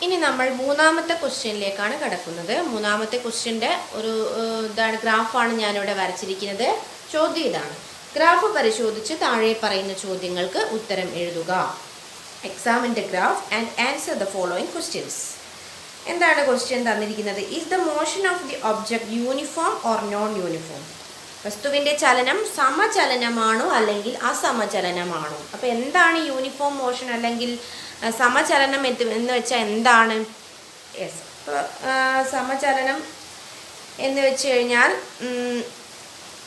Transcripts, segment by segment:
ഇനി നമ്മൾ മൂന്നാമത്തെ ക്വസ്റ്റ്യനിലേക്കാണ് കടക്കുന്നത്. മൂന്നാമത്തെ ക്വസ്റ്റ്യൻ്റെ ഒരു ഗ്രാഫാണ് ഞാനിവിടെ വരച്ചിരിക്കുന്നത്. ചോദ്യം ഇതാണ്: ഗ്രാഫ് പരിശോധിച്ച് താഴെ പറയുന്ന ചോദ്യങ്ങൾക്ക് ഉത്തരം എഴുതുക. Examine the graph and answer the following questions. എന്താണ് ക്വസ്റ്റ്യൻ തന്നിരിക്കുന്നത്? Is the motion of the object uniform or non uniform? വസ്തുവിൻ്റെ ചലനം സമചലനമാണോ അല്ലെങ്കിൽ അസമചലനമാണോ? അപ്പോൾ എന്താണ് യൂണിഫോം മോഷൻ അല്ലെങ്കിൽ സമചലനം എന്ന് വെച്ചാൽ എന്താണ്? യെസ്, ഇപ്പോൾ സമചലനം എന്ന് വെച്ച് കഴിഞ്ഞാൽ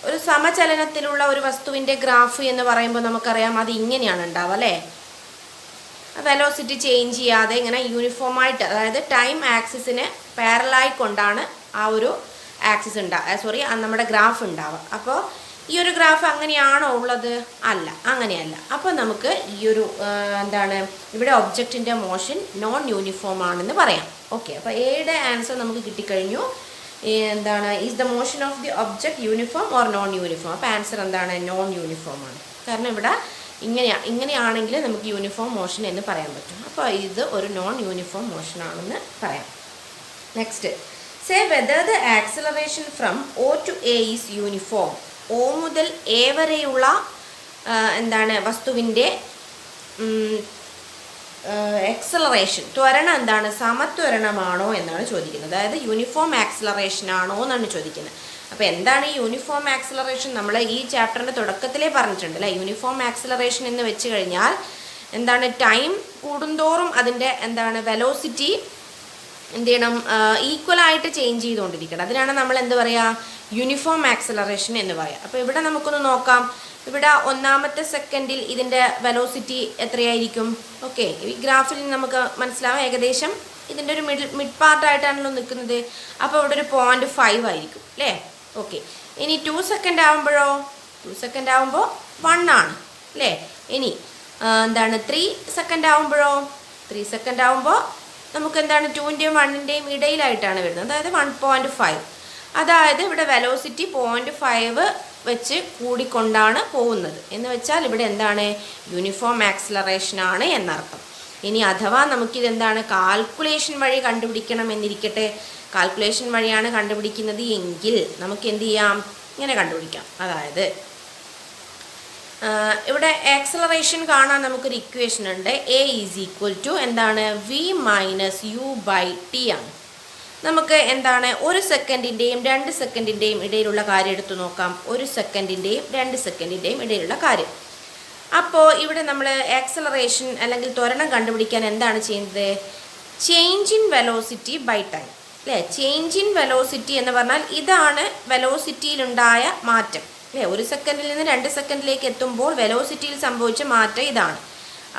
ഒരു സമചലനത്തിലുള്ള ഒരു വസ്തുവിൻ്റെ ഗ്രാഫ് എന്ന് പറയുമ്പോൾ നമുക്കറിയാം അത് ഇങ്ങനെയാണ് ഉണ്ടാവുക അല്ലേ? വെലോസിറ്റി ചേഞ്ച് ചെയ്യാതെ ഇങ്ങനെ യൂണിഫോമായിട്ട്, അതായത് ടൈം ആക്സിസിന് പാരലായി കൊണ്ടാണ് ആ ഒരു ആക്സിസ് നമ്മുടെ ഗ്രാഫ് ഉണ്ടാവുക. അപ്പോൾ ഈ ഒരു ഗ്രാഫ് അങ്ങനെയാണോ ഉള്ളത്? അല്ല, അങ്ങനെയല്ല. അപ്പോൾ നമുക്ക് ഈ ഒരു ഇവിടെ ഒബ്ജക്റ്റിൻ്റെ മോഷൻ നോൺ യൂണിഫോം ആണെന്ന് പറയാം. ഓക്കെ, അപ്പോൾ എയുടെ ആൻസർ നമുക്ക് കിട്ടിക്കഴിഞ്ഞു. Is the motion of the object uniform or non uniform? അപ്പോൾ ആൻസർ എന്താണ്? നോൺ യൂണിഫോം ആണ്. കാരണം ഇവിടെ ഇങ്ങനെയാണെങ്കിൽ നമുക്ക് യൂണിഫോം മോഷൻ എന്ന് പറയാൻ പറ്റും. അപ്പോൾ ഇത് ഒരു നോൺ യൂണിഫോം മോഷൻ ആണെന്ന് പറയാം. Next, say whether the acceleration from O to A is uniform. O മുതൽ A വരെയുള്ള വസ്തുവിൻ്റെ ആക്സിലറേഷൻ, ത്വരണം എന്താണ്? സമത്വരണമാണോ എന്നാണ് ചോദിക്കുന്നത്. അതായത് യൂണിഫോം ആക്സിലറേഷൻ ആണോ എന്നാണ് ചോദിക്കുന്നത്. അപ്പോൾ എന്താണ് ഈ യൂണിഫോം ആക്സിലറേഷൻ? നമ്മൾ ഈ ചാപ്റ്ററിൻ്റെ തുടക്കത്തിലേ പറഞ്ഞിട്ടുണ്ട് അല്ലേ? യൂണിഫോം ആക്സിലറേഷൻ എന്ന് വെച്ച് കഴിഞ്ഞാൽ ടൈം കൂടുന്തോറും അതിൻ്റെ വെലോസിറ്റി എന്ത് ചെയ്യണം? ഈക്വലായിട്ട് ചേഞ്ച് ചെയ്തുകൊണ്ടിരിക്കണം. അതിനാണ് നമ്മൾ എന്ത് പറയുക? യൂണിഫോം ആക്സിലറേഷൻ എന്ന് പറയുക. അപ്പോൾ ഇവിടെ നമുക്കൊന്ന് നോക്കാം. ഇവിടെ ഒന്നാമത്തെ സെക്കൻഡിൽ ഇതിൻ്റെ വെലോസിറ്റി എത്രയായിരിക്കും? ഓക്കെ, ഈ ഗ്രാഫിൽ നമുക്ക് മനസ്സിലാവും ഏകദേശം ഇതിൻ്റെ ഒരു മിഡ് പാർട്ടായിട്ടാണല്ലോ നിൽക്കുന്നത്. അപ്പോൾ ഇവിടെ ഒരു 0.5 ആയിരിക്കും അല്ലേ? ഓക്കെ, ഇനി 2 സെക്കൻഡ് ആകുമ്പോഴോ? 2 സെക്കൻഡ് ആകുമ്പോൾ 1 ആണ് അല്ലേ? ഇനി 3 സെക്കൻഡ് ആകുമ്പോഴോ? 3 സെക്കൻഡ് ആകുമ്പോൾ നമുക്ക് 2ൻ്റെയും 1ൻ്റെയും ഇടയിലായിട്ടാണ് വരുന്നത്, അതായത് 1.5. അതായത് ഇവിടെ വെലോസിറ്റി 0.5 വെച്ച് കൂടിക്കൊണ്ടാണ് പോകുന്നത്. എന്ന് വെച്ചാൽ ഇവിടെ യൂണിഫോം ആക്സിലറേഷൻ ആണ് എന്നർത്ഥം. ഇനി അഥവാ നമുക്കിത് കാൽക്കുലേഷൻ വഴി കണ്ടുപിടിക്കണം എന്നിരിക്കട്ടെ. കാൽക്കുലേഷൻ വഴിയാണ് കണ്ടുപിടിക്കുന്നത് എങ്കിൽ നമുക്ക് എന്ത് ചെയ്യാം? ഇങ്ങനെ കണ്ടുപിടിക്കാം. അതായത് ഇവിടെ ആക്സിലറേഷൻ കാണാൻ നമുക്കൊരു ഇക്വേഷൻ ഉണ്ട്. A is equal to V minus U/T ആണ്. നമുക്ക് 1 സെക്കൻഡിൻ്റെയും 2 സെക്കൻഡിൻ്റെയും ഇടയിലുള്ള കാര്യം എടുത്തു നോക്കാം. 1 സെക്കൻഡിൻ്റെയും 2 സെക്കൻഡിൻ്റെയും ഇടയിലുള്ള കാര്യം. അപ്പോൾ ഇവിടെ നമ്മൾ ആക്സിലറേഷൻ അല്ലെങ്കിൽ ത്വരണം കണ്ടുപിടിക്കാൻ എന്താണ് ചെയ്യുന്നത്? Change in velocity by time അല്ലേ? ചേഞ്ച് ഇൻ വെലോസിറ്റി എന്ന് പറഞ്ഞാൽ ഇതാണ് വെലോസിറ്റിയിലുണ്ടായ മാറ്റം അല്ലേ? 1 സെക്കൻഡിൽ നിന്ന് 2 സെക്കൻഡിലേക്ക് എത്തുമ്പോൾ വെലോസിറ്റിയിൽ സംഭവിച്ച മാറ്റം ഇതാണ്.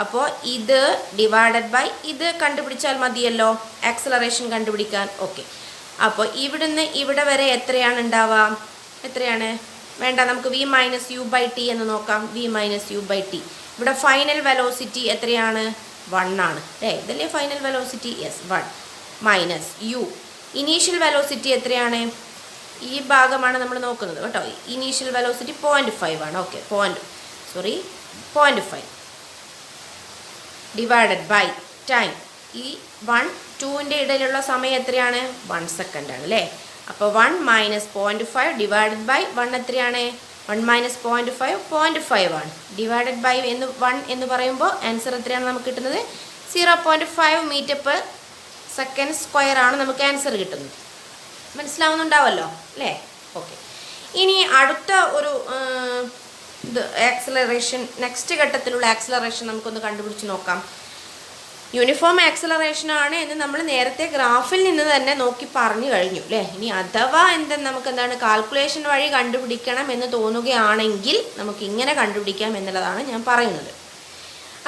അപ്പോൾ ഇത് ഡിവൈഡഡ് ബൈ ഇത് കണ്ടുപിടിച്ചാൽ മതിയല്ലോ ആക്സിലറേഷൻ കണ്ടുപിടിക്കാൻ. ഓക്കെ, അപ്പോൾ ഇവിടുന്ന് ഇവിടെ വരെ എത്രയാണ് ഉണ്ടാവുക? എത്രയാണ് വേണ്ട? നമുക്ക് V മൈനസ് U/T എന്ന് നോക്കാം. V minus U/T. ഇവിടെ ഫൈനൽ വെലോസിറ്റി എത്രയാണ്? 1 ആണ് അല്ലേ? ഇതല്ലേ final velocity? Yes, 1 minus U. Initial velocity എത്രയാണ്? ഈ ഭാഗമാണ് നമ്മൾ നോക്കുന്നത് കേട്ടോ. ഇനീഷ്യൽ വെലോസിറ്റി 0.5 ആണ്. Okay, 0.5 divided by time. ഈ 1, 2ൻ്റെ ഇടയിലുള്ള സമയം എത്രയാണ്? 1 സെക്കൻഡ് ആണ് അല്ലേ? അപ്പോൾ 1 മൈനസ് 0.5 ഡിവൈഡഡ് ബൈ 1 എത്രയാണ്? 1 മൈനസ് 0.5 ആണ്. ഡിവൈഡഡ് ബൈ 1 എന്ന് പറയുമ്പോൾ ആൻസർ എത്രയാണ് നമുക്ക് കിട്ടുന്നത്? 0.5 മീറ്റർ പെർ സെക്കൻഡ് സ്ക്വയർ ആണ് നമുക്ക് ആൻസർ കിട്ടുന്നത്. മനസ്സിലാവുന്നുണ്ടാവല്ലോ അല്ലേ? ഓക്കെ, ഇനി അടുത്ത ഒരു ആക്സിലറേഷൻ, നെക്സ്റ്റ് ഘട്ടത്തിലുള്ള ആക്സിലറേഷൻ നമുക്കൊന്ന് കണ്ടുപിടിച്ച് നോക്കാം. യൂണിഫോം ആക്സിലറേഷൻ ആണ് എന്ന് നമ്മൾ നേരത്തെ ഗ്രാഫിൽ നിന്ന് തന്നെ നോക്കി പറഞ്ഞു കഴിഞ്ഞു അല്ലേ? ഇനി അഥവാ നമുക്ക് കാൽക്കുലേഷൻ വഴി കണ്ടുപിടിക്കണം എന്ന് തോന്നുകയാണെങ്കിൽ നമുക്ക് ഇങ്ങനെ കണ്ടുപിടിക്കാം എന്നുള്ളതാണ് ഞാൻ പറയുന്നത്.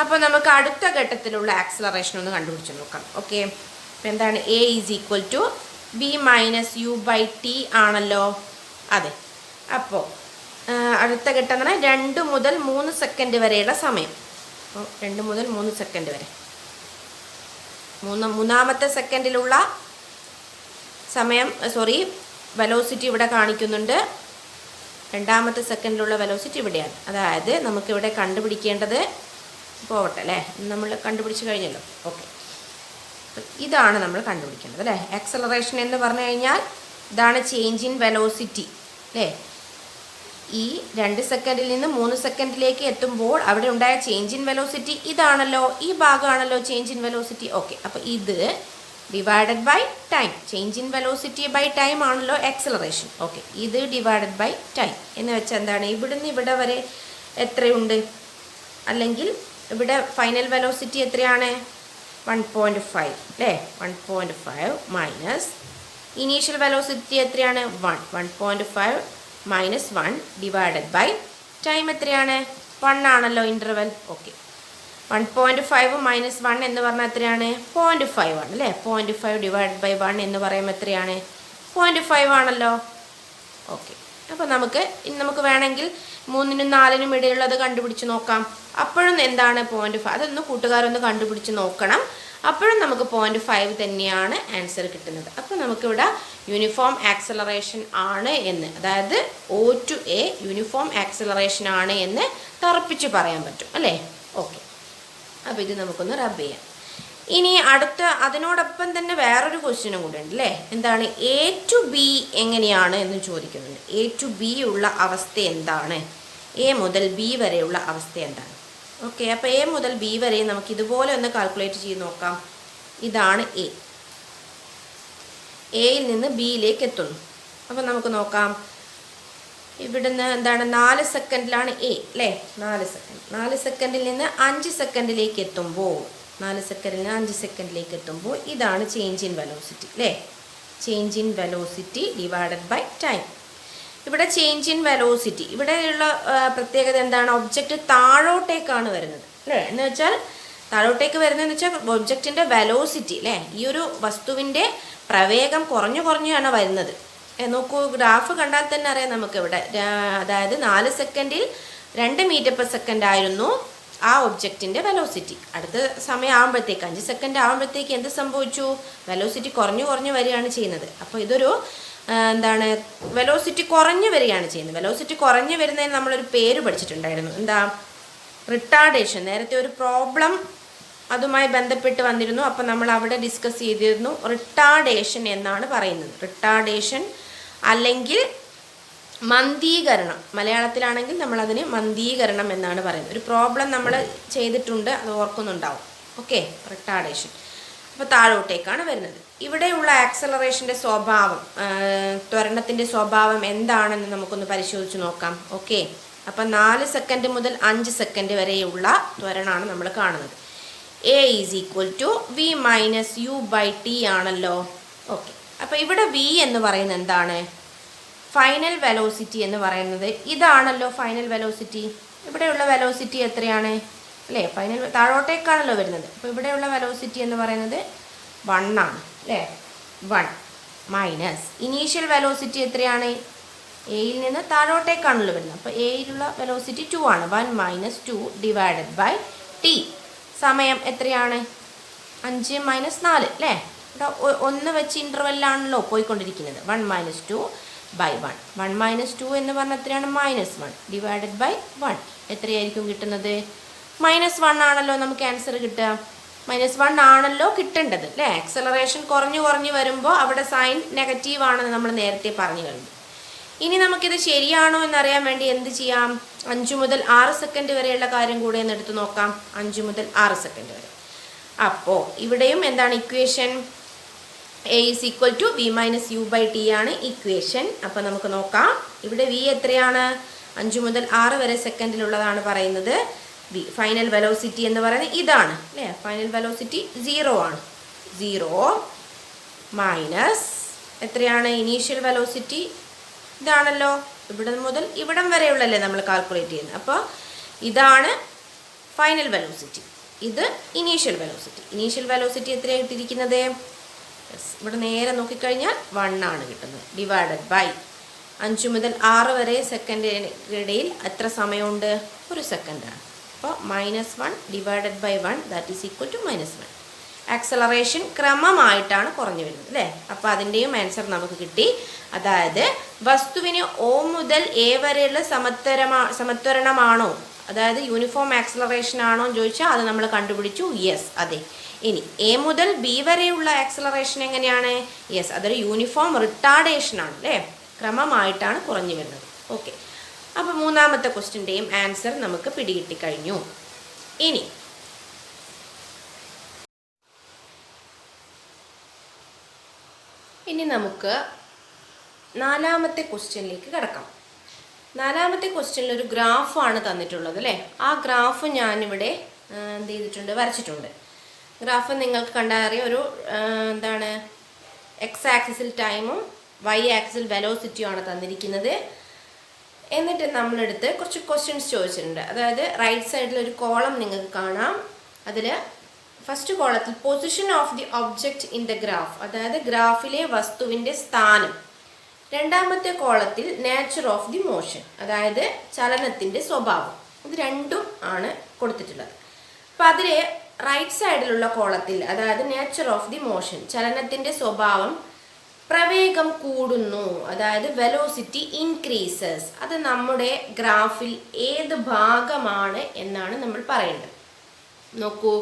അപ്പോൾ നമുക്ക് അടുത്ത ഘട്ടത്തിലുള്ള ആക്സിലറേഷൻ ഒന്ന് കണ്ടുപിടിച്ച് നോക്കാം. ഓക്കെ, അപ്പോൾ A is equal to V minus U/T ആണല്ലോ. അതെ, അപ്പോൾ അടുത്ത ഘട്ടം 2 മുതൽ 3 സെക്കൻഡ് വരെയുള്ള സമയം. അപ്പോൾ 2 മുതൽ 3 സെക്കൻഡ് വരെ, മൂന്നാമത്തെ സെക്കൻഡിലുള്ള സമയം വെലോസിറ്റി ഇവിടെ കാണിക്കുന്നുണ്ട്. രണ്ടാമത്തെ സെക്കൻഡിലുള്ള വെലോസിറ്റി ഇവിടെയാണ്. അതായത് നമുക്കിവിടെ കണ്ടുപിടിക്കേണ്ടത് പോവട്ടെ അല്ലേ? നമ്മൾ കണ്ടുപിടിച്ച് കഴിഞ്ഞല്ലോ. ഓക്കെ, ഇതാണ് നമ്മൾ കണ്ടുപിടിക്കേണ്ടത് അല്ലേ. ആക്സലറേഷൻ എന്ന് പറഞ്ഞു കഴിഞ്ഞാൽ ഇതാണ് ചേഞ്ച് ഇൻ വെലോസിറ്റി അല്ലേ. ഈ 2 സെക്കൻഡിൽ നിന്ന് 3 സെക്കൻഡിലേക്ക് എത്തുമ്പോൾ അവിടെ ഉണ്ടായ ചേഞ്ച് ഇൻ വെലോസിറ്റി ഇതാണല്ലോ, ഈ ഭാഗമാണല്ലോ ചേഞ്ച് ഇൻ വെലോസിറ്റി. ഓക്കെ, അപ്പോൾ ഇത് divided by time, change in velocity by time ആണല്ലോ ആക്സലറേഷൻ. ഓക്കെ, ഇത് ഡിവൈഡഡ് ബൈ ടൈം എന്ന് വെച്ചാൽ എന്താണ്, ഇവിടുന്ന് ഇവിടെ വരെ എത്രയുണ്ട്, അല്ലെങ്കിൽ ഇവിടെ ഫൈനൽ വെലോസിറ്റി എത്രയാണ്, 1.5 അല്ലേ. 1.5 മൈനസ് ഇനീഷ്യൽ വെലോസിറ്റി എത്രയാണ്, 1.5 മൈനസ് 1 ഡിവൈഡഡ് ബൈ ടൈം എത്രയാണ്, 1 ആണല്ലോ ഇൻ്റർവെൽ. ഓക്കെ, 1.5 മൈനസ് 1 എന്ന് പറഞ്ഞാൽ എത്രയാണ്, 0.5 ആണ് അല്ലേ. 0.5 ഡിവൈഡഡ് ബൈ 1 എന്ന് പറയുമ്പോൾ എത്രയാണ്, 0.5 ആണല്ലോ. ഓക്കെ, അപ്പോൾ നമുക്ക് വേണമെങ്കിൽ 3നും 4നും ഇടയിലുള്ളത് കണ്ടുപിടിച്ച് നോക്കാം. അപ്പോഴും എന്താണ് 0.5, അതൊന്ന് കൂട്ടുകാരൊന്ന് കണ്ടുപിടിച്ച് നോക്കണം. അപ്പോഴും നമുക്ക് 0.5 തന്നെയാണ് ആൻസർ കിട്ടുന്നത്. അപ്പോൾ നമുക്കിവിടെ യൂണിഫോം ആക്സലറേഷൻ ആണ് എന്ന്, അതായത് O to A uniform acceleration ആണ് എന്ന് തറപ്പിച്ച് പറയാൻ പറ്റും അല്ലേ. ഓക്കെ, അപ്പോൾ ഇത് നമുക്കൊന്ന് റബ്ബ് ചെയ്യാം. ഇനി അടുത്ത അതിനോടൊപ്പം തന്നെ വേറൊരു ക്വസ്റ്റ്യനും കൂടെ ഉണ്ട് അല്ലേ. എന്താണ്, A to B എങ്ങനെയാണ് എന്ന് ചോദിക്കുന്നുണ്ട്. A to B ഉള്ള അവസ്ഥ എന്താണ്, A മുതൽ B വരെയുള്ള അവസ്ഥ എന്താണ്. ഓക്കെ, അപ്പോൾ A മുതൽ B വരെ നമുക്ക് ഇതുപോലെ ഒന്ന് കാൽക്കുലേറ്റ് ചെയ്ത് നോക്കാം. ഇതാണ് A, എയിൽ നിന്ന് ബിയിലേക്ക് എത്തുന്നു. അപ്പോൾ നമുക്ക് നോക്കാം, ഇവിടുന്ന് എന്താണ് 4 സെക്കൻഡിലാണ് A അല്ലേ. 4 സെക്കൻഡിൽ നിന്ന് 5 സെക്കൻഡിലേക്ക് എത്തുമ്പോൾ 4 സെക്കൻഡിൽ നിന്ന് 5 സെക്കൻഡിലേക്ക് എത്തുമ്പോൾ ഇതാണ് ചേഞ്ച് ഇൻ വെലോസിറ്റി അല്ലേ. Change in velocity divided by time. ഇവിടെ ചേഞ്ച് ഇൻ വെലോസിറ്റി, ഇവിടെയുള്ള പ്രത്യേകത എന്താണ്, ഒബ്ജക്റ്റ് താഴോട്ടേക്കാണ് വരുന്നത് അല്ലേ. എന്ന് വെച്ചാൽ താഴോട്ടേക്ക് വരുന്നതെന്ന് വെച്ചാൽ ഒബ്ജക്റ്റിൻ്റെ വെലോസിറ്റി അല്ലേ, ഈ ഒരു വസ്തുവിൻ്റെ പ്രവേഗം കുറഞ്ഞാണ് വരുന്നത്. നോക്കൂ, ഗ്രാഫ് കണ്ടാൽ തന്നെ അറിയാം നമുക്കിവിടെ. അതായത് 4 സെക്കൻഡിൽ 2 മീറ്റർ പെർ സെക്കൻഡ് ആയിരുന്നു ആ ഒബ്ജക്റ്റിൻ്റെ വെലോസിറ്റി. അടുത്ത സമയം ആകുമ്പോഴത്തേക്ക് 5 സെക്കൻഡ് ആകുമ്പോഴത്തേക്ക് എന്ത് സംഭവിച്ചു, വെലോസിറ്റി കുറഞ്ഞു വരികയാണ് ചെയ്യുന്നത്. അപ്പോൾ ഇതൊരു എന്താണ്, വെലോസിറ്റി കുറഞ്ഞു വരികയാണ് ചെയ്യുന്നത്. വെലോസിറ്റി കുറഞ്ഞു വരുന്നതിന് നമ്മളൊരു പേര് പഠിച്ചിട്ടുണ്ടായിരുന്നു, എന്താ, റിട്ടാർഡേഷൻ. നേരത്തെ ഒരു പ്രോബ്ലം അതുമായി ബന്ധപ്പെട്ട് വന്നിരുന്നു. അപ്പം നമ്മൾ അവിടെ ഡിസ്കസ് ചെയ്തിരുന്നു, റിട്ടാർഡേഷൻ എന്നാണ് പറയുന്നത്. റിട്ടാർഡേഷൻ അല്ലെങ്കിൽ മന്ദീകരണം, മലയാളത്തിലാണെങ്കിൽ നമ്മളതിന് മന്ദീകരണം എന്നാണ് പറയുന്നത്. ഒരു പ്രോബ്ലം നമ്മൾ ചെയ്തിട്ടുണ്ട്, അത് ഓർക്കുന്നുണ്ടാവും. Okay, retardation. അപ്പോൾ താഴോട്ടേക്കാണ് വരുന്നത്. ഇവിടെയുള്ള ആക്സലറേഷൻ്റെ സ്വഭാവം, ത്വരണത്തിൻ്റെ സ്വഭാവം എന്താണെന്ന് നമുക്കൊന്ന് പരിശോധിച്ച് നോക്കാം. ഓക്കെ, അപ്പം 4 സെക്കൻഡ് മുതൽ 5 സെക്കൻഡ് വരെയുള്ള ത്വരണമാണ് നമ്മൾ കാണുന്നത്. A is equal to V minus U by T ആണല്ലോ. ഓക്കെ, അപ്പോൾ ഇവിടെ V എന്ന് പറയുന്നത് എന്താണ്, ഫൈനൽ വെലോസിറ്റി എന്ന് പറയുന്നത് ഇതാണല്ലോ ഫൈനൽ വെലോസിറ്റി. ഇവിടെയുള്ള വെലോസിറ്റി എത്രയാണ് അല്ലേ, ഫൈനൽ താഴോട്ടേക്കാണല്ലോ വരുന്നത്. അപ്പോൾ ഇവിടെയുള്ള വെലോസിറ്റി എന്ന് പറയുന്നത് 1 ആണ് അല്ലേ. 1 മൈനസ് ഇനീഷ്യൽ വെലോസിറ്റി എത്രയാണ്, എയിൽ നിന്ന് താഴോട്ടേക്കാണല്ലോ വരുന്നത്. അപ്പോൾ എയിലുള്ള വെലോസിറ്റി 2 ആണ്. 1 മൈനസ് 2 ഡിവൈഡഡ് ബൈ T. സമയം എത്രയാണ്, 5 മൈനസ് 4 അല്ലേ. ഇവിടെ 1 വെച്ച് ഇൻ്റർവെല്ലാണല്ലോ പോയിക്കൊണ്ടിരിക്കുന്നത്. 1 മൈനസ് 2 ബൈ 1. 1 മൈനസ് 2 എന്ന് പറഞ്ഞാൽ എത്രയാണ്, -1 ഡിവൈഡഡ് ബൈ 1. എത്രയായിരിക്കും കിട്ടുന്നത്, -1 ആണല്ലോ നമുക്ക് ആൻസർ കിട്ടുക. -1 ആണല്ലോ കിട്ടേണ്ടത് അല്ലേ. ആക്സലറേഷൻ കുറഞ്ഞു വരുമ്പോൾ അവിടെ സൈൻ നെഗറ്റീവ് ആണെന്ന് നമ്മൾ നേരത്തെ പറഞ്ഞു കഴിഞ്ഞു. ഇനി നമുക്കിത് ശരിയാണോ എന്നറിയാൻ വേണ്ടി എന്ത് ചെയ്യാം, 5 മുതൽ 6 സെക്കൻഡ് വരെയുള്ള കാര്യം കൂടെ ഒന്ന് എടുത്ത് നോക്കാം. 5 മുതൽ 6 സെക്കൻഡ് വരെ. അപ്പോൾ ഇവിടെയും എന്താണ് equation, A is equal to V minus U by T ആണ് ഇക്വേഷൻ. അപ്പോൾ നമുക്ക് നോക്കാം, ഇവിടെ V എത്രയാണ്, 5 മുതൽ 6 വരെ സെക്കൻഡിലുള്ളതാണ് പറയുന്നത്. V ഫൈനൽ വെലോസിറ്റി എന്ന് പറയുന്നത് ഇതാണ് അല്ലേ. ഫൈനൽ വെലോസിറ്റി 0 ആണ്. 0 മൈനസ് എത്രയാണ്, ഇനീഷ്യൽ വെലോസിറ്റി ഇതാണല്ലോ. ഇവിടെ മുതൽ ഇവിടം വരെയുള്ളല്ലേ നമ്മൾ കാൽക്കുലേറ്റ് ചെയ്യുന്നത്. അപ്പോൾ ഇതാണ് ഫൈനൽ വെലോസിറ്റി, ഇത് ഇനീഷ്യൽ വെലോസിറ്റി. ഇനീഷ്യൽ വെലോസിറ്റി എത്രയാണ് കിട്ടിയിരിക്കുന്നത്, ഇവിടെ നേരെ നോക്കിക്കഴിഞ്ഞാൽ 1 ആണ് കിട്ടുന്നത്. ഡിവൈഡഡ് ബൈ 5 മുതൽ 6 വരെ സെക്കൻഡിനിടയിൽ എത്ര സമയമുണ്ട്, 1 സെക്കൻഡാണ്. അപ്പോൾ -1 divided by 1 that is equal to -1. Acceleration ക്രമമായിട്ടാണ് കുറഞ്ഞു വരുന്നത് അല്ലേ. അപ്പോൾ അതിൻ്റെയും ആൻസർ നമുക്ക് കിട്ടി. അതായത് വസ്തുവിന് O മുതൽ A വരെയുള്ള സമത്വരണമാണോ അതായത് യൂണിഫോം ആക്സലറേഷൻ ആണോ എന്ന് ചോദിച്ചാൽ അത് നമ്മൾ കണ്ടുപിടിച്ചു. യെസ്, അതെ. ഇനി എ മുതൽ ബി വരെയുള്ള ആക്സലറേഷൻ എങ്ങനെയാണ്? യെസ്, അതൊരു യൂണിഫോം റിട്ടാർഡേഷൻ ആണ് അല്ലേ, ക്രമമായിട്ടാണ് കുറഞ്ഞു വരുന്നത്. ഓക്കെ, അപ്പോൾ മൂന്നാമത്തെ ക്വസ്റ്റ്യൻ്റെയും ആൻസർ നമുക്ക് പിടികിട്ടിക്കഴിഞ്ഞു. ഇനി നമുക്ക് നാലാമത്തെ ക്വസ്റ്റ്യനിലേക്ക് കിടക്കാം. നാലാമത്തെ ക്വസ്റ്റ്യനിൽ ഒരു ഗ്രാഫാണ് തന്നിട്ടുള്ളത് അല്ലേ. ആ ഗ്രാഫ് ഞാനിവിടെ എന്ത് ചെയ്തിട്ടുണ്ട്, വരച്ചിട്ടുണ്ട്. ഗ്രാഫ് നിങ്ങൾക്ക് കണ്ടാൽ അറിയാം, ഒരു എന്താണ്, എക്സ് ആക്സിസിൽ ടൈമും വൈ ആക്സിസിൽ വെലോസിറ്റിയുമാണ് തന്നിരിക്കുന്നത്. എന്നിട്ട് നമ്മളെടുത്ത് കുറച്ച് ക്വസ്റ്റ്യൻസ് ചോദിച്ചിട്ടുണ്ട്. അതായത് റൈറ്റ് സൈഡിൽ ഒരു കോളം നിങ്ങൾക്ക് കാണാം. അതിൽ ഫസ്റ്റ് കോളത്തിൽ position of the object in the graph, അതായത് ഗ്രാഫിലെ വസ്തുവിൻ്റെ സ്ഥാനം. രണ്ടാമത്തെ കോളത്തിൽ നേച്ചർ ഓഫ് ദി മോഷൻ, അതായത് ചലനത്തിൻ്റെ സ്വഭാവം. ഇത് രണ്ടും ആണ് കൊടുത്തിട്ടുള്ളത്. അപ്പം അതിൽ റൈറ്റ് സൈഡിലുള്ള കോളത്തിൽ, അതായത് നേച്ചർ ഓഫ് ദി മോഷൻ, ചലനത്തിൻ്റെ സ്വഭാവം, പ്രവേഗം കൂടുന്നു, അതായത് വെലോസിറ്റി ഇൻക്രീസസ്. അത് നമ്മുടെ ഗ്രാഫിൽ ഏത് ഭാഗമാണ് എന്നാണ് നമ്മൾ പറയേണ്ടത്. നോക്കൂ,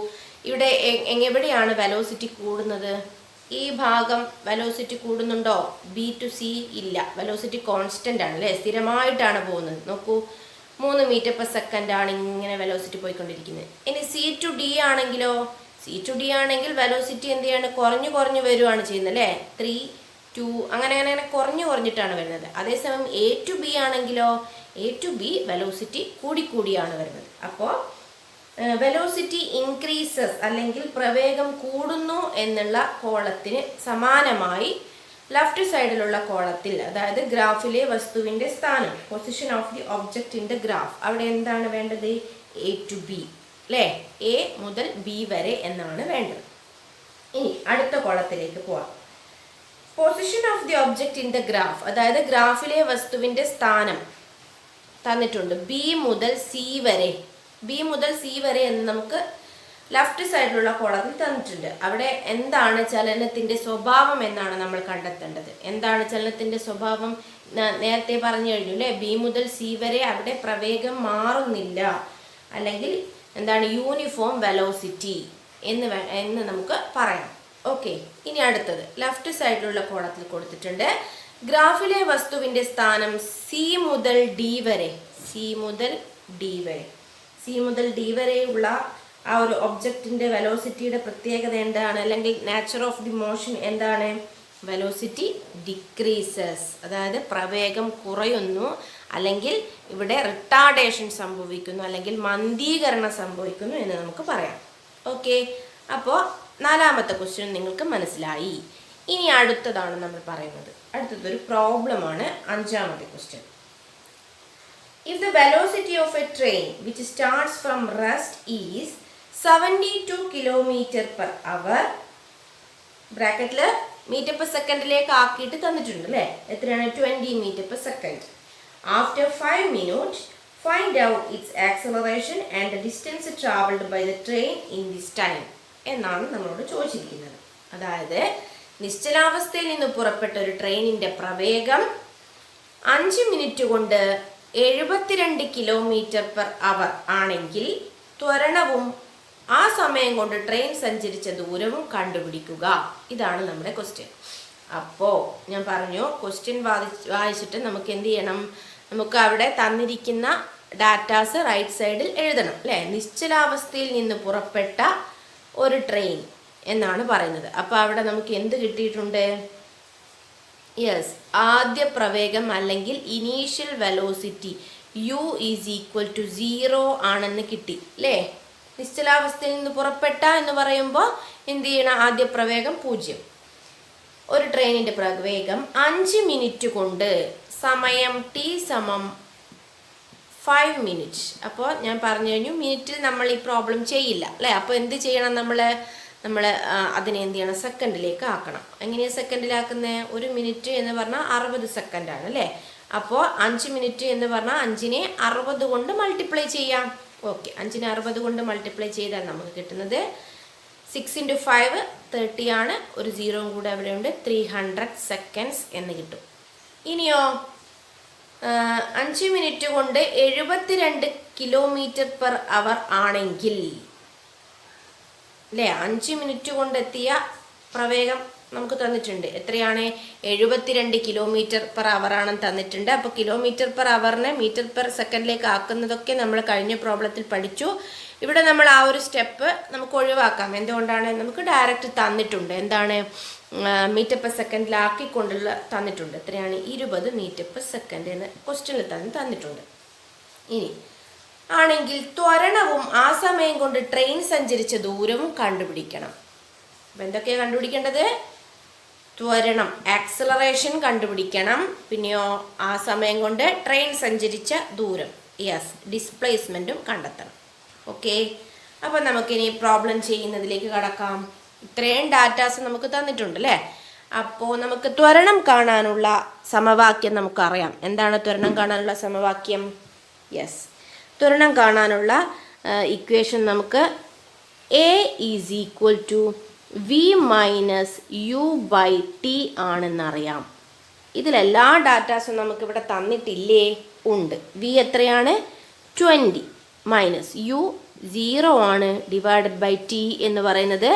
ഇവിടെ എവിടെയാണ് വെലോസിറ്റി കൂടുന്നത്? ഈ ഭാഗം വെലോസിറ്റി കൂടുന്നുണ്ടോ? ബി ടു സി ഇല്ല, വെലോസിറ്റി കോൺസ്റ്റൻ്റ് ആണ് അല്ലേ, സ്ഥിരമായിട്ടാണ് പോകുന്നത്. നോക്കൂ, 3 മീറ്റർ പെർ സെക്കൻഡ് ആണ് ഇങ്ങനെ വെലോസിറ്റി പോയിക്കൊണ്ടിരിക്കുന്നത്. ഇനി സി ടു ഡി ആണെങ്കിലോ, സി ടു ഡി ആണെങ്കിൽ വെലോസിറ്റി എന്ത് ചെയ്യാണ്, കുറഞ്ഞു വരുവാണ് ചെയ്യുന്നത് അല്ലേ. 3, 2 അങ്ങനെ കുറഞ്ഞിട്ടാണ് വരുന്നത്. അതേസമയം എ ടു ബി ആണെങ്കിലോ, എ ടു ബി വെലോസിറ്റി കൂടിയാണ് വരുന്നത്. അപ്പോൾ വെലോസിറ്റി ഇൻക്രീസസ് അല്ലെങ്കിൽ പ്രവേഗം കൂടുന്നു എന്നുള്ള കോളത്തിന് സമാനമായി ലെഫ്റ്റ് സൈഡിലുള്ള കോളത്തിൽ, അതായത് ഗ്രാഫിലെ വസ്തുവിൻ്റെ സ്ഥാനം, position of the object in the graph, അവിടെ എന്താണ് വേണ്ടത്? എ ടു ബി അല്ലേ, എ മുതൽ ബി വരെ എന്നാണ് വേണ്ടത്. ഇനി അടുത്ത കോളത്തിലേക്ക് പോവാം. Position of the object in the graph, അതായത് ഗ്രാഫിലെ വസ്തുവിൻ്റെ സ്ഥാനം തന്നിട്ടുണ്ട്. ബി മുതൽ സി വരെ എന്ന് നമുക്ക് ലെഫ്റ്റ് സൈഡിലുള്ള കോളത്തിൽ തന്നിട്ടുണ്ട്. അവിടെ എന്താണ് ചലനത്തിൻ്റെ സ്വഭാവം എന്നാണ് നമ്മൾ കണ്ടെത്തേണ്ടത്. എന്താണ് ചലനത്തിൻ്റെ സ്വഭാവം? നേരത്തെ പറഞ്ഞു കഴിഞ്ഞു അല്ലേ, ബി മുതൽ സി വരെ അവിടെ പ്രവേഗം മാറുന്നില്ല, അല്ലെങ്കിൽ എന്താണ്, യൂണിഫോം വെലോസിറ്റി എന്ന് നമുക്ക് പറയാം. ഓക്കെ, ഇനി അടുത്തത് ലെഫ്റ്റ് സൈഡിലുള്ള കോളത്തിൽ കൊടുത്തിട്ടുണ്ട്. ഗ്രാഫിലെ വസ്തുവിൻ്റെ സ്ഥാനം സി മുതൽ ഡി വരെയുള്ള ആ ഒരു ഒബ്ജക്റ്റിൻ്റെ വെലോസിറ്റിയുടെ പ്രത്യേകത എന്താണ്, അല്ലെങ്കിൽ നേച്ചർ ഓഫ് ദി മോഷൻ എന്താണ്? വെലോസിറ്റി ഡിക്രീസസ്, അതായത് പ്രവേഗം കുറയുന്നു, അല്ലെങ്കിൽ ഇവിടെ റിട്ടാർഡേഷൻ സംഭവിക്കുന്നു, അല്ലെങ്കിൽ മന്ദീകരണം സംഭവിക്കുന്നു എന്ന് നമുക്ക് പറയാം. ഓക്കെ, അപ്പോൾ നാലാമത്തെ ക്വസ്റ്റ്യൻ നിങ്ങൾക്ക് മനസ്സിലായി. ഇനി അടുത്തതാണ് നമ്മൾ പറയുന്നത്. അടുത്തതൊരു പ്രോബ്ലമാണ്, അഞ്ചാമത്തെ question. If the velocity of a train which starts from rest is 72 km per hour, ബ്രാക്കറ്റിൽ മീറ്റർ പെർ സെക്കൻഡിലേക്ക് ആക്കിയിട്ട് തന്നിട്ടുണ്ട് അല്ലേ, എത്രയാണ്? 20 meter per second. After 5 minutes, find out its acceleration and the distance traveled by the train in this time എന്നാണ് നമ്മളോട് ചോദിച്ചിരിക്കുന്നത്. അതായത് നിശ്ചലാവസ്ഥയിൽ നിന്ന് പുറപ്പെട്ട ഒരു ട്രെയിനിൻ്റെ പ്രവേഗം 5 മിനിറ്റ് കൊണ്ട് 72 കിലോമീറ്റർ പെർ അവർ ആണെങ്കിൽ ത്വരണവും ആ സമയം കൊണ്ട് ട്രെയിൻ സഞ്ചരിച്ച ദൂരവും കണ്ടുപിടിക്കുക. ഇതാണ് നമ്മുടെ ക്വസ്റ്റ്യൻ. അപ്പോൾ ഞാൻ പറഞ്ഞു, ക്വസ്റ്റ്യൻ വായിച്ചിട്ട് നമുക്ക് എന്ത് ചെയ്യണം? നമുക്ക് അവിടെ തന്നിരിക്കുന്ന ഡാറ്റാസ് റൈറ്റ് സൈഡിൽ എഴുതണം അല്ലേ. നിശ്ചലാവസ്ഥയിൽ നിന്ന് പുറപ്പെട്ട ഒരു ട്രെയിൻ എന്നാണ് പറയുന്നത്. അപ്പോൾ അവിടെ നമുക്ക് എന്ത് കിട്ടിയിട്ടുണ്ട്? യെസ്, ആദ്യ പ്രവേഗം അല്ലെങ്കിൽ initial velocity u is equal to 0 ആണെന്ന് കിട്ടി അല്ലേ. നിശ്ചലാവസ്ഥയിൽ നിന്ന് പുറപ്പെട്ട എന്ന് പറയുമ്പോൾ എന്ത് ചെയ്യണം? ആദ്യ പ്രവേഗം 0. ഒരു ട്രെയിനിൻ്റെ പ്രവേഗം 5 മിനിറ്റ് കൊണ്ട്, സമയം t സമം 5 മിനിറ്റ്. അപ്പോൾ ഞാൻ പറഞ്ഞു കഴിഞ്ഞു, മിനിറ്റിൽ നമ്മൾ ഈ പ്രോബ്ലം ചെയ്യില്ല അല്ലേ. അപ്പോൾ എന്ത് ചെയ്യണം? നമ്മൾ അതിനെ എന്ത് ചെയ്യണം? സെക്കൻഡിലേക്ക് ആക്കണം. എങ്ങനെയാണ് സെക്കൻഡിലാക്കുന്നത്? 1 മിനിറ്റ് എന്ന് പറഞ്ഞാൽ 60 സെക്കൻഡാണ് അല്ലേ. അപ്പോൾ 5 മിനിറ്റ് എന്ന് പറഞ്ഞാൽ 5നെ 60 കൊണ്ട് മൾട്ടിപ്ലൈ ചെയ്യാം. ഓക്കെ, 5നെ 60 കൊണ്ട് മൾട്ടിപ്ലൈ ചെയ്താൽ നമുക്ക് കിട്ടുന്നത് 6 × 5 30 ആണ്. ഒരു 0 കൂടെ അവിടെയുണ്ട്, 300 സെക്കൻഡ്സ് എന്ന് കിട്ടും. ഇനിയോ 5 മിനിറ്റ് കൊണ്ട് 72 km/h ആണെങ്കിൽ അല്ലേ, 5 മിനിറ്റ് കൊണ്ടെത്തിയ പ്രവേഗം നമുക്ക് തന്നിട്ടുണ്ട്. എത്രയാണ്? 72 km/h ആണെന്ന് തന്നിട്ടുണ്ട്. അപ്പോൾ km/hനെ m/s ആക്കുന്നതൊക്കെ നമ്മൾ കഴിഞ്ഞ പ്രോബ്ലത്തിൽ പഠിച്ചു. ഇവിടെ നമ്മൾ ആ ഒരു സ്റ്റെപ്പ് നമുക്ക് ഒഴിവാക്കാം. എന്തുകൊണ്ടാണ്? നമുക്ക് ഡയറക്റ്റ് തന്നിട്ടുണ്ട്. എന്താണ്? m/s തന്നിട്ടുണ്ട്. എത്രയാണ്? 20 m/s എന്ന് ക്വസ്റ്റ്യനിൽ തന്നിട്ടുണ്ട്. ഇനി ആണെങ്കിൽ ത്വരണവും ആ സമയം കൊണ്ട് ട്രെയിൻ സഞ്ചരിച്ച ദൂരവും കണ്ടുപിടിക്കണം. അപ്പം എന്തൊക്കെയാണ് കണ്ടുപിടിക്കേണ്ടത്? ത്വരണം, ആക്സലറേഷൻ കണ്ടുപിടിക്കണം. പിന്നെയോ ആ സമയം കൊണ്ട് ട്രെയിൻ സഞ്ചരിച്ച ദൂരം, യെസ്, ഡിസ്പ്ലേസ്മെൻറ്റും കണ്ടെത്തണം. ഓക്കെ, അപ്പം നമുക്കിനി പ്രോബ്ലം ചെയ്യുന്നതിലേക്ക് കടക്കാം. ഇത്രയും ഡാറ്റാസ് നമുക്ക് തന്നിട്ടുണ്ട് അല്ലേ. അപ്പോൾ നമുക്ക് ത്വരണം കാണാനുള്ള സമവാക്യം നമുക്കറിയാം. എന്താണ് ത്വരണം കാണാനുള്ള സമവാക്യം? യെസ്, ത്വരണം കാണാനുള്ള ഇക്വേഷൻ നമുക്ക് A = V - U/T ആണെന്നറിയാം. ഇതിലെല്ലാ ഡാറ്റാസും നമുക്കിവിടെ തന്നിട്ടില്ലേ? ഉണ്ട്. V എത്രയാണ്? 20 മൈനസ് U 0 ആണ്. /T എന്ന് പറയുന്നത്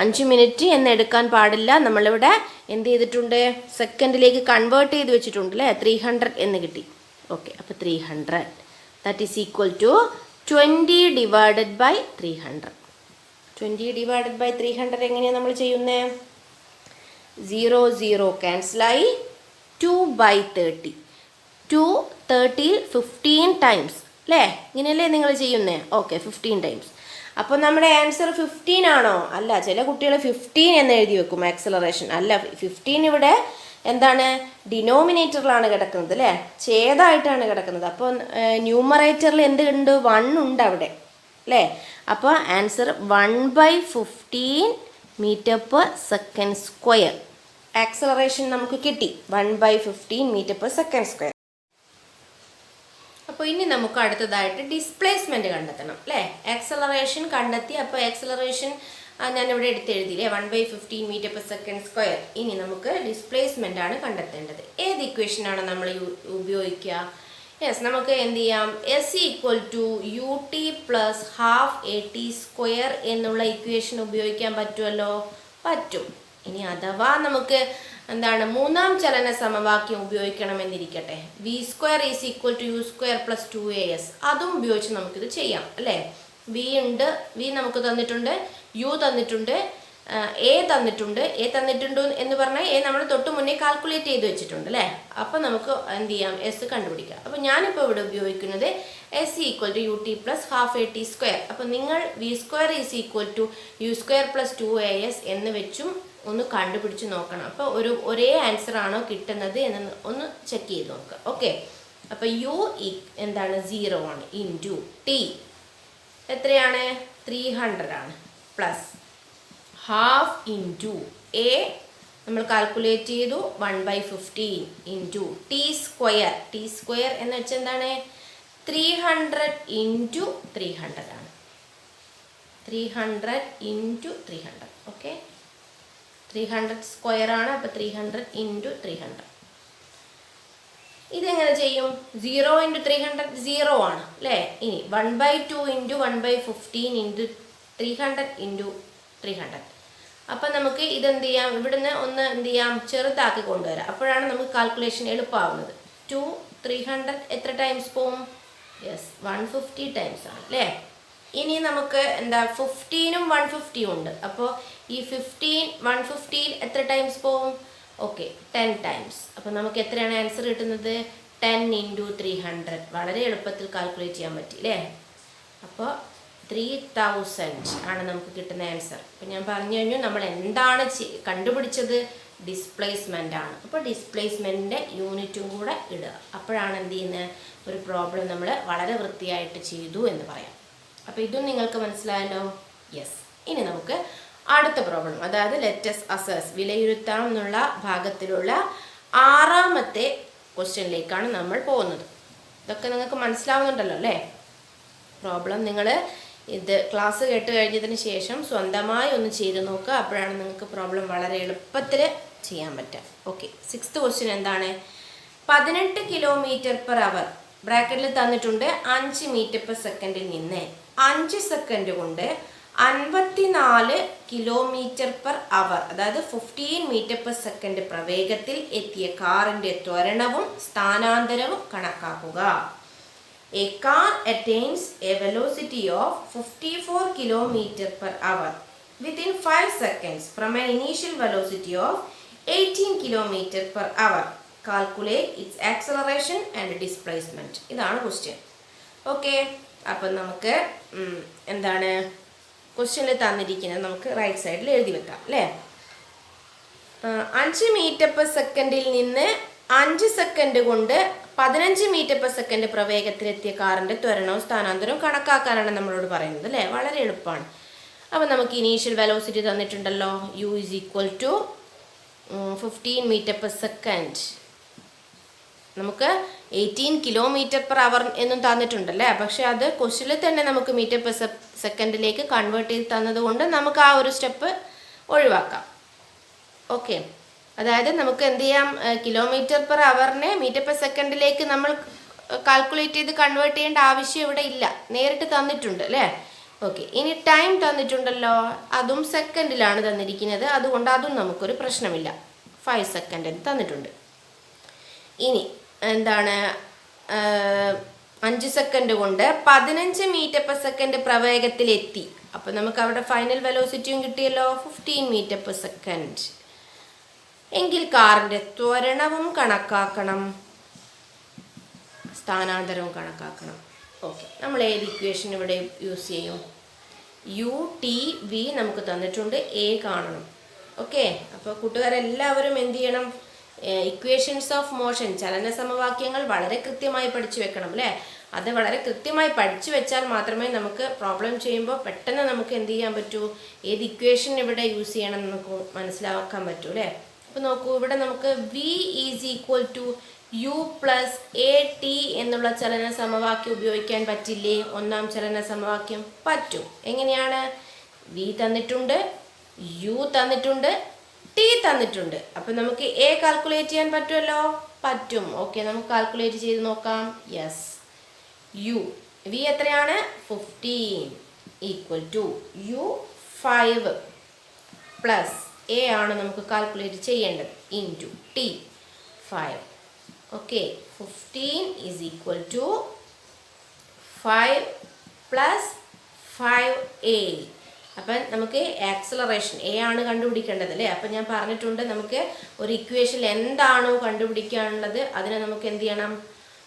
5 മിനിറ്റ് എന്ന് എടുക്കാൻ പാടില്ല. നമ്മളിവിടെ എന്ത് ചെയ്തിട്ടുണ്ട്? സെക്കൻഡിലേക്ക് കൺവേർട്ട് ചെയ്ത് വെച്ചിട്ടുണ്ട് അല്ലേ. 300 എന്ന് കിട്ടി. ഓക്കെ, അപ്പോൾ 300 that is equal to 20 / 300. 20 / 300 എങ്ങനെയാണ് നമ്മൾ ചെയ്യുന്നത്? 0 0 ക്യാൻസലായി. 2/30. 230 15 ടൈംസ് അല്ലേ. ഇങ്ങനെയല്ലേ നിങ്ങൾ ചെയ്യുന്നത്? Okay, 15 times. അപ്പോൾ നമ്മുടെ ആൻസർ 15 ആണോ? അല്ല. ചില കുട്ടികൾ 15 എന്ന് എഴുതി വെക്കും ആക്സലറേഷൻ. അല്ല, 15 ഇവിടെ എന്താണ്? ഡിനോമിനേറ്ററിലാണ് കിടക്കുന്നത് അല്ലേ, ഛേദമായിട്ടാണ് കിടക്കുന്നത്. അപ്പോൾ ന്യൂമറേറ്ററിൽ എന്ത് ഉണ്ട്? 1 ഉണ്ട് അവിടെ അല്ലേ. അപ്പോൾ ആൻസർ 1/15 m/s². ആക്സലറേഷൻ നമുക്ക് കിട്ടി 1/15 m/s². അപ്പോൾ ഇനി നമുക്ക് അടുത്തതായിട്ട് ഡിസ്പ്ലേസ്മെൻറ്റ് കണ്ടെത്തണം അല്ലേ. ആക്സലറേഷൻ കണ്ടെത്തി. അപ്പോൾ ആക്സലറേഷൻ ഞാനിവിടെ എടുത്തെഴുതിയില്ലേ, 1/15 m/s². ഇനി നമുക്ക് ഡിസ്പ്ലേസ്മെൻ്റ് ആണ് കണ്ടെത്തേണ്ടത്. ഏത് ഇക്വേഷനാണ് നമ്മൾ ഉപയോഗിക്കുക? യെസ്, നമുക്ക് എന്ത് ചെയ്യാം? S = ut + ½ at² എന്നുള്ള ഇക്വേഷൻ ഉപയോഗിക്കാൻ പറ്റുമല്ലോ. പറ്റും. ഇനി അഥവാ നമുക്ക് എന്താണ് മൂന്നാം ചലന സമവാക്യം ഉപയോഗിക്കണമെന്നിരിക്കട്ടെ, v² = u² + 2as. അതും ഉപയോഗിച്ച് നമുക്കിത് ചെയ്യാം അല്ലേ. v ഉണ്ട്, v നമുക്ക് തന്നിട്ടുണ്ട്, u തന്നിട്ടുണ്ട്, എ തന്നിട്ടുണ്ട്. എ തന്നിട്ടുണ്ട് എന്ന് പറഞ്ഞാൽ എ നമ്മൾ തൊട്ട് മുന്നേ കാൽക്കുലേറ്റ് ചെയ്ത് വെച്ചിട്ടുണ്ട് അല്ലേ. അപ്പോൾ നമുക്ക് എന്ത് ചെയ്യാം? എസ് കണ്ടുപിടിക്കാം. അപ്പോൾ ഞാനിപ്പോൾ ഇവിടെ ഉപയോഗിക്കുന്നത് S = ut + ½ at². അപ്പോൾ നിങ്ങൾ v² = u² + 2as എന്ന് വെച്ചും ഒന്ന് കണ്ടുപിടിച്ച് നോക്കണം. അപ്പോൾ ഒരേ ആൻസർ ആണോ കിട്ടുന്നത് എന്ന് ഒന്ന് ചെക്ക് ചെയ്ത് നോക്കുക. ഓക്കെ, അപ്പോൾ u എന്താണ്? 0 ആണ്. ഇൻറ്റു t എത്രയാണ്? 300 ആണ്. പ്ലസ് ½ ഇൻറ്റു a നമ്മൾ കാൽക്കുലേറ്റ് ചെയ്തു 1/15 ഇൻറ്റു t² എന്ന് വെച്ചാൽ എന്താണ്? 300 ഇൻറ്റു 300 ആണ്. 300 ഇൻറ്റു 300. ഓക്കെ, 300² ആണ്. അപ്പോൾ 300 ഇൻറ്റു 300. ഇതെങ്ങനെ ചെയ്യും? 0 × 300 0 ആണ് അല്ലേ. ഇനി 1/2 ഇൻറ്റു 1/15 ഇൻറ്റു 300 ഇൻറ്റു 300. അപ്പം നമുക്ക് ഇതെന്ത് ചെയ്യാം? ഇവിടുന്ന് ഒന്ന് എന്ത് ചെയ്യാം? ചെറുതാക്കി കൊണ്ടുവരാം. അപ്പോഴാണ് നമുക്ക് കാൽക്കുലേഷൻ എളുപ്പമാവുന്നത്. 2 300 എത്ര ടൈംസ് പോവും? യെസ്, 150 ടൈംസ് ആണ് അല്ലേ. ഇനി നമുക്ക് എന്താ 15ഉം 150 ഉണ്ട്. അപ്പോൾ ഈ 15 150 എത്ര ടൈംസ് പോവും? Okay, 10 times. അപ്പോൾ നമുക്ക് എത്രയാണ് ആൻസർ കിട്ടുന്നത്? 10 × 300. വളരെ എളുപ്പത്തിൽ കാൽക്കുലേറ്റ് ചെയ്യാൻ പറ്റി അല്ലേ. അപ്പോൾ 3000 ആണ് നമുക്ക് കിട്ടുന്ന ആൻസർ. അപ്പോൾ ഞാൻ പറഞ്ഞു കഴിഞ്ഞു നമ്മൾ എന്താണ് കണ്ടുപിടിച്ചത്? ഡിസ്പ്ലേസ്മെൻ്റ് ആണ്. അപ്പോൾ ഡിസ്പ്ലേസ്മെൻറ്റിൻ്റെ യൂണിറ്റും കൂടെ ഇടുക. അപ്പോഴാണ് എന്ത് ചെയ്യുന്നത്? ഒരു പ്രോബ്ലം നമ്മൾ വളരെ വൃത്തിയായിട്ട് ചെയ്തു എന്ന് പറയാം. അപ്പോൾ ഇതും നിങ്ങൾക്ക് മനസ്സിലായല്ലോ. യെസ്, ഇനി നമുക്ക് അടുത്ത പ്രോബ്ലം, അതായത് ലെറ്റസ് അസസ്, വിലയിരുത്താം എന്നുള്ള ഭാഗത്തിലുള്ള 6ാമത്തെ ക്വസ്റ്റ്യനിലേക്കാണ് നമ്മൾ പോകുന്നത്. ഇതൊക്കെ നിങ്ങൾക്ക് മനസ്സിലാവുന്നുണ്ടല്ലോ അല്ലേ. പ്രോബ്ലം നിങ്ങൾ ഇത് ക്ലാസ് കേട്ട് കഴിഞ്ഞതിന് ശേഷം സ്വന്തമായി ഒന്ന് ചെയ്ത് നോക്കുക. അപ്പോഴാണ് നിങ്ങൾക്ക് പ്രോബ്ലം വളരെ എളുപ്പത്തിൽ ചെയ്യാൻ പറ്റുക. ഓക്കെ, 6th ക്വസ്റ്റ്യൻ എന്താണ്? 18 km/h ബ്രാക്കറ്റിൽ തന്നിട്ടുണ്ട് 5 മീറ്റർ പെർ സെക്കൻഡിൽ നിന്ന് 5 സെക്കൻഡ് കൊണ്ട് 54 കിലോമീറ്റർ പെർ അവർ, അതായത് 15 മീറ്റർ പെർ സെക്കൻഡ് പ്രവേഗത്തിൽ എത്തിയ കാറിന്റെ ത്വരണവും സ്ഥാനാന്തരവും കണക്കാക്കുക. A car attains a velocity of 54 kilometer per hour within 5 seconds from an initial velocity of 18 kilometer per hour. Calculate its acceleration and displacement. ഇതാണ് question. Okay, അപ്പം നമുക്ക് എന്താണ് ക്വസ്റ്റ്യനിൽ തന്നിരിക്കുന്നത് നമുക്ക് റൈറ്റ് സൈഡിൽ എഴുതി വെക്കാം അല്ലേ. 5 മീറ്റർ പെർ സെക്കൻഡിൽ നിന്ന് 5 സെക്കൻഡ് കൊണ്ട് 15 മീറ്റർ പെർ സെക്കൻഡ് പ്രവേഗത്തിലെത്തിയ കാറിൻ്റെ ത്വരണവും സ്ഥാനാന്തരവും കണക്കാക്കാനാണ് നമ്മളോട് പറയുന്നത് അല്ലേ. വളരെ എളുപ്പമാണ്. അപ്പോൾ നമുക്ക് ഇനീഷ്യൽ വെലോസിറ്റി തന്നിട്ടുണ്ടല്ലോ, u is equal to 15 metre per second. നമുക്ക് 18 കിലോമീറ്റർ പെർ അവർ എന്നും തന്നിട്ടുണ്ടല്ലേ. പക്ഷെ അത് ക്വസ്റ്റ്യനിൽ തന്നെ നമുക്ക് മീറ്റർ പെർ സെക്കൻഡിലേക്ക് കൺവേർട്ട് ചെയ്ത് തന്നതുകൊണ്ട് നമുക്ക് ആ ഒരു സ്റ്റെപ്പ് ഒഴിവാക്കാം. ഓക്കെ, അതായത് നമുക്ക് എന്ത് ചെയ്യാം, കിലോമീറ്റർ പെർ അവറിനെ മീറ്റർ പെർ സെക്കൻഡിലേക്ക് നമ്മൾ കാൽക്കുലേറ്റ് ചെയ്ത് കൺവേർട്ട് ചെയ്യേണ്ട ആവശ്യം ഇവിടെ ഇല്ല, നേരിട്ട് തന്നിട്ടുണ്ട് അല്ലേ. ഓക്കെ, ഇനി ടൈം തന്നിട്ടുണ്ടല്ലോ, അതും സെക്കൻഡിലാണ് തന്നിരിക്കുന്നത്, അതുകൊണ്ട് അതും നമുക്കൊരു പ്രശ്നമില്ല. 5 സെക്കൻഡ് തന്നിട്ടുണ്ട്. ഇനി എന്താണ്, 5 സെക്കൻഡ് കൊണ്ട് 15 മീറ്റർ പെർ സെക്കൻഡ് പ്രവേഗത്തിലെത്തി. അപ്പം നമുക്ക് അവിടെ ഫൈനൽ വെലോസിറ്റിയും കിട്ടിയല്ലോ, 15 മീറ്റർ പെർ സെക്കൻഡ്. എങ്കിൽ കാറിൻ്റെ ത്വരണവും കണക്കാക്കണം, സ്ഥാനാന്തരവും കണക്കാക്കണം. ഓക്കെ, നമ്മൾ ഏത് ഇക്വേഷൻ ഇവിടെ യൂസ് ചെയ്യും? യു ടി വി നമുക്ക് തന്നിട്ടുണ്ട്, എ കാണണം. ഓക്കെ, അപ്പോൾ കൂട്ടുകാരെല്ലാവരും എന്ത് ചെയ്യണം, ഇക്വേഷൻസ് ഓഫ് മോഷൻ, ചലന സമവാക്യങ്ങൾ വളരെ കൃത്യമായി പഠിച്ചു വെക്കണം അല്ലേ. അത് വളരെ കൃത്യമായി പഠിച്ചു വെച്ചാൽ മാത്രമേ നമുക്ക് പ്രോബ്ലം ചെയ്യുമ്പോൾ പെട്ടെന്ന് നമുക്ക് എന്ത് ചെയ്യാൻ പറ്റൂ, ഏത് ഇക്വേഷൻ ഇവിടെ യൂസ് ചെയ്യണം എന്ന് നമുക്ക് മനസ്സിലാക്കാൻ പറ്റൂ അല്ലേ. അപ്പോൾ നോക്കൂ, ഇവിടെ നമുക്ക് v is equal to u plus A T എന്നുള്ള ചലന സമവാക്യം ഉപയോഗിക്കാൻ പറ്റില്ലേ? ഒന്നാം ചലന സമവാക്യം പറ്റും. എങ്ങനെയാണ്? v തന്നിട്ടുണ്ട്, u തന്നിട്ടുണ്ട്, ടി തന്നിട്ടുണ്ട്. അപ്പം നമുക്ക് എ കാൽക്കുലേറ്റ് ചെയ്യാൻ പറ്റുമല്ലോ, പറ്റും. ഓക്കെ, നമുക്ക് കാൽക്കുലേറ്റ് ചെയ്ത് നോക്കാം. യെസ്, യു വി എത്രയാണ്? 15 equal to U 5 plus A ആണ് നമുക്ക് കാൽക്കുലേറ്റ് ചെയ്യേണ്ടത് into T 5. Okay, 15 is equal to 5 plus 5a. അപ്പം നമുക്ക് ആക്സലറേഷൻ എ ആണ് കണ്ടുപിടിക്കേണ്ടത് അല്ലേ. അപ്പം ഞാൻ പറഞ്ഞിട്ടുണ്ട്, നമുക്ക് ഒരു ഇക്വേഷനിൽ എന്താണോ കണ്ടുപിടിക്കാനുള്ളത് അതിനെ നമുക്ക് എന്ത് ചെയ്യണം,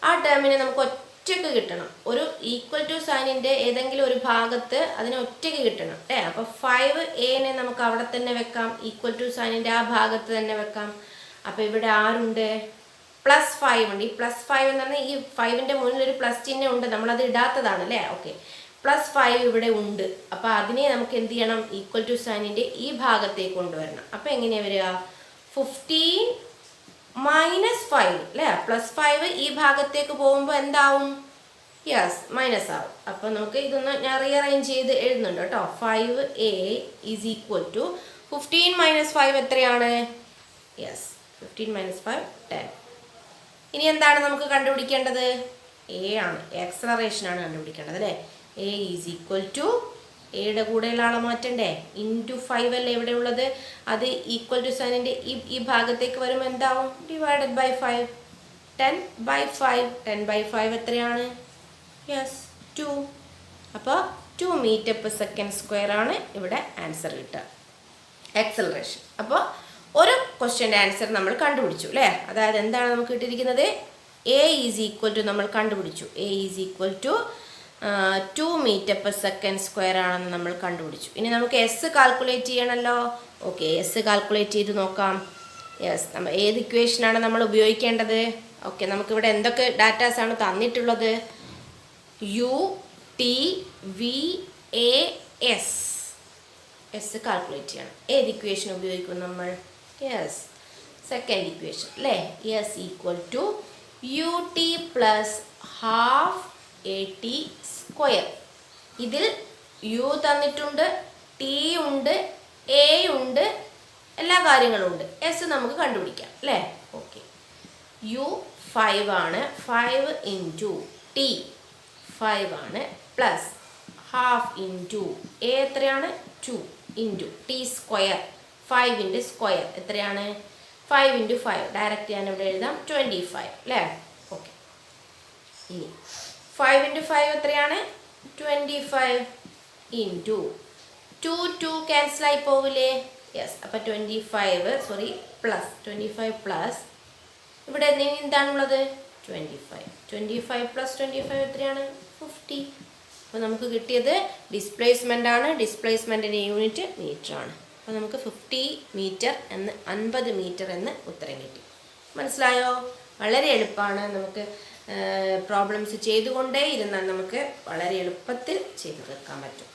ആ ടേമിനെ നമുക്ക് ഒറ്റയ്ക്ക് കിട്ടണം. ഒരു ഈക്വൽ ടു സൈനിൻ്റെ ഏതെങ്കിലും ഒരു ഭാഗത്ത് അതിനെ ഒറ്റയ്ക്ക് കിട്ടണം അല്ലേ. അപ്പോൾ 5a നമുക്ക് അവിടെ തന്നെ വെക്കാം, ഈക്വൽ ടു സൈനിൻ്റെ ആ ഭാഗത്ത് തന്നെ വെക്കാം. അപ്പോൾ ഇവിടെ ആരുണ്ട്? +5 ഉണ്ട്. ഈ +5 എന്ന് പറഞ്ഞാൽ ഈ 5ൻ്റെ മുന്നിൽ ഒരു പ്ലസ് ചിഹ്നം ഉണ്ട്, നമ്മളത് ഇടാത്തതാണ് അല്ലേ. ഓക്കെ, +5 ഇവിടെ ഉണ്ട്. അപ്പോൾ അതിനെ നമുക്ക് എന്ത് ചെയ്യണം, ഈക്വൽ ടു സൈനിൻ്റെ ഈ ഭാഗത്തേക്ക് കൊണ്ടുവരണം. അപ്പോൾ എങ്ങനെയാണ് വരിക? 15 - 5 അല്ലേ. +5 ഈ ഭാഗത്തേക്ക് പോകുമ്പോൾ എന്താവും? യെസ്, മൈനസ് ആവും. അപ്പോൾ നമുക്ക് ഇതൊന്ന് ഞാൻ റീഅറേഞ്ച് ചെയ്ത് എഴുതുന്നുണ്ട് കേട്ടോ. 5a ഈസ് ഈക്വൽ ടു 15 - 5 എത്രയാണ്? യെസ്, 15 - 5 10. ഇനി എന്താണ് നമുക്ക് കണ്ടുപിടിക്കേണ്ടത്? എ ആണ്, ആക്സലറേഷൻ ആണ് കണ്ടുപിടിക്കേണ്ടത് അല്ലേ. എ ഈസ് ഈക്വൽ ടു, എയുടെ കൂടെയുള്ള ആളെ മാറ്റണ്ടേ, ഇൻറ്റു 5 അല്ലേ ഇവിടെ ഉള്ളത്. അത് ഈക്വൽ ടു സൈനിൻ്റെ ഈ ഭാഗത്തേക്ക് വരുമ്പോൾ എന്താവും? Divided by 5. 10/5. 10/5 എത്രയാണ്? യെസ്, 2. അപ്പോൾ 2 മീറ്റർ പെർ സെക്കൻഡ് സ്ക്വയർ ആണ് ഇവിടെ ആൻസർ കിട്ടുക, ആക്സലറേഷൻ. അപ്പോൾ ഒരു ക്വസ്റ്റ്യൻ്റെ ആൻസർ നമ്മൾ കണ്ടുപിടിച്ചു അല്ലേ. അതായത് എന്താണ് നമുക്ക് കിട്ടിയിരിക്കുന്നത്? എ ഈസ് ഈക്വൽ ടു നമ്മൾ കണ്ടുപിടിച്ചു, A is equal to 2 meter per second square ആണെന്ന് നമ്മൾ കണ്ടുപിടിച്ചു. ഇനി നമുക്ക് എസ് കാൽക്കുലേറ്റ് ചെയ്യണമല്ലോ. ഓക്കെ, എസ് കാൽക്കുലേറ്റ് ചെയ്ത് നോക്കാം. യെസ്, നമ്മൾ ഏത് ഇക്വേഷനാണ് നമ്മൾ ഉപയോഗിക്കേണ്ടത്? ഓക്കെ, നമുക്കിവിടെ എന്തൊക്കെ ഡാറ്റാസാണ് തന്നിട്ടുള്ളത്? U T V A S. S calculate ചെയ്യണം. ഏത് ഇക്വേഷൻ ഉപയോഗിക്കും നമ്മൾ? യെസ്, സെക്കൻഡ് ഇക്വേഷൻ അല്ലേ. S equal to U T plus half A T square. ഇതിൽ യു തന്നിട്ടുണ്ട്, ടി ഉണ്ട്, എ ഉണ്ട്, എല്ലാ കാര്യങ്ങളും ഉണ്ട്. എസ് നമുക്ക് കണ്ടുപിടിക്കാം അല്ലേ. ഓക്കെ, യു 5 ആണ്. 5 ഇൻറ്റു ടി 5 ആണ് പ്ലസ് ഹാഫ് ഇൻറ്റു എ എത്രയാണ് 2 ഇൻറ്റു ടി സ്ക്വയർ 5 സ്ക്വയർ എത്രയാണ് 5 × 5 ഡയറക്റ്റ് ഞാൻ ഇവിടെ എഴുതാം 25 അല്ലേ. ഓക്കെ, ഇനി 5 × 5 എത്രയാണ് 25 ഇൻറ്റു 2 ക്യാൻസലായി പോവില്ലേ. യെസ്, അപ്പം 25 പ്ലസ് ഇവിടെ എന്താണുള്ളത് 25 പ്ലസ് 25 എത്രയാണ് 50. അപ്പോൾ നമുക്ക് കിട്ടിയത് ഡിസ്പ്ലേസ്മെൻ്റ് ആണ്. ഡിസ്പ്ലേസ്മെൻറ്റിൻ്റെ യൂണിറ്റ് മീറ്റർ ആണ്. അപ്പോൾ നമുക്ക് 50 മീറ്റർ എന്ന് 50 മീറ്റർ എന്ന് ഉത്തരം കിട്ടി. മനസ്സിലായോ? വളരെ എളുപ്പമാണ്. നമുക്ക് പ്രോബ്ലംസ് ചെയ്തുകൊണ്ടേ ഇരുന്നാൽ നമുക്ക് വളരെ എളുപ്പത്തിൽ ചെയ്തു തീർക്കാൻ പറ്റും.